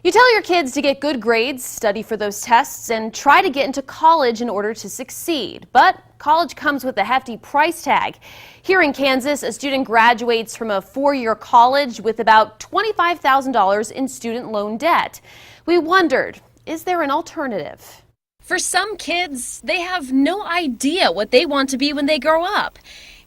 You tell your kids to get good grades, study for those tests, and try to get into college in order to succeed. But college comes with a hefty price tag. Here in Kansas, a student graduates from a four-year college with about $25,000 in student loan debt. We wondered, is there an alternative? For some kids, they have no idea what they want to be when they grow up.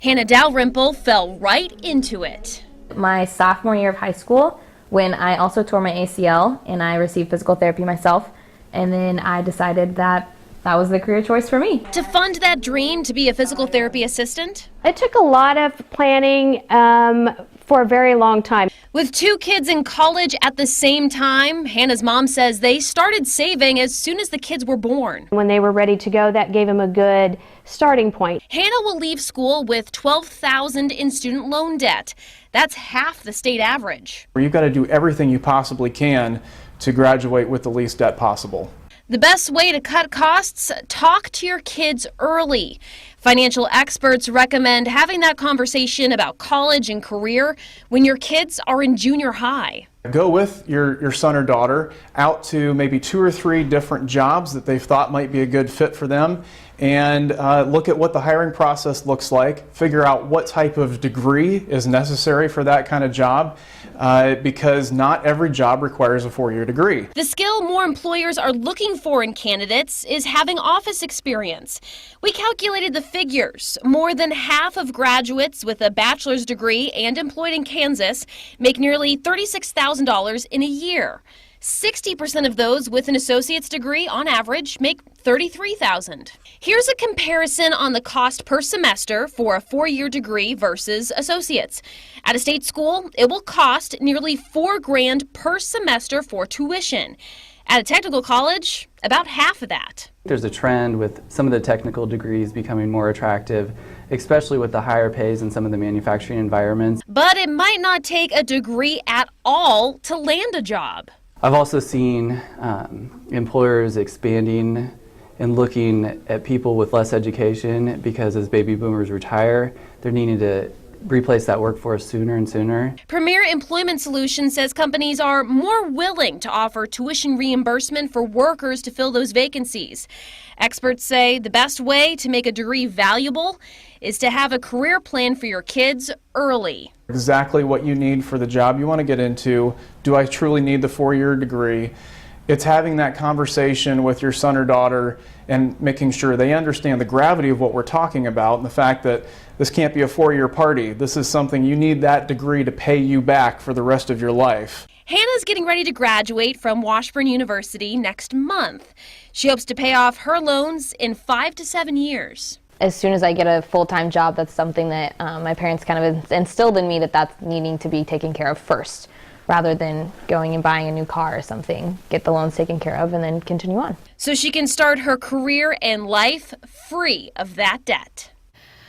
Hannah Dalrymple fell right into it. My sophomore year of high school, when I also tore my ACL and I received physical therapy myself, and then I decided that that was the career choice for me. To fund that dream to be a physical therapy assistant? It took a lot of planning for a very long time. With two kids in college at the same time, Hannah's mom says they started saving as soon as the kids were born. When they were ready to go, that gave them a good starting point. Hannah will leave school with $12,000 in student loan debt. That's half the state average. You've got to do everything you possibly can to graduate with the least debt possible. The best way to cut costs? Talk to your kids early. Financial experts recommend having that conversation about college and career when your kids are in junior high. Go with your son or daughter out to maybe 2 or 3 different jobs that they've thought might be a good fit for them, and look at what the hiring process looks like. Figure out what type of degree is necessary for that kind of job, because not every job requires a 4-year degree. The skill more employers are looking for in candidates is having office experience. We calculated the figures. More than half of graduates with a bachelor's degree and employed in Kansas make nearly $36,000 in a year. 60% of those with an associate's degree on average make $33,000. Here's a comparison on the cost per semester for a 4-year degree versus associates. At a state school, it will cost nearly $4,000 per semester for tuition. At a technical college, about half of that. There's a trend with some of the technical degrees becoming more attractive, especially with the higher pays in some of the manufacturing environments. But it might not take a degree at all to land a job. I've also seen employers expanding and looking at people with less education because as baby boomers retire, they're needing to replace that workforce sooner and sooner. Premier Employment Solutions says companies are more willing to offer tuition reimbursement for workers to fill those vacancies. Experts say the best way to make a degree valuable is to have a career plan for your kids early. Exactly what you need for the job you want to get into. Do I truly need the 4-year degree? It's having that conversation with your son or daughter and making sure they understand the gravity of what we're talking about and the fact that this can't be a 4-year party. This is something you need that degree to pay you back for the rest of your life. Hannah's getting ready to graduate from Washburn University next month. She hopes to pay off her loans in 5 to 7 years. As soon as I get a full-time job, that's something that my parents kind of instilled in me, that's needing to be taken care of first, rather than going and buying a new car or something. Get the loans taken care of and then continue on. So she can start her career and life free of that debt.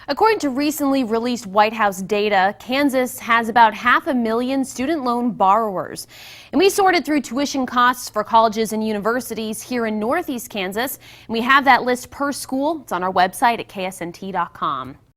According to recently released White House data, Kansas has about 500,000 student loan borrowers. And we sorted through tuition costs for colleges and universities here in Northeast Kansas. And we have that list per school. It's on our website at ksnt.com.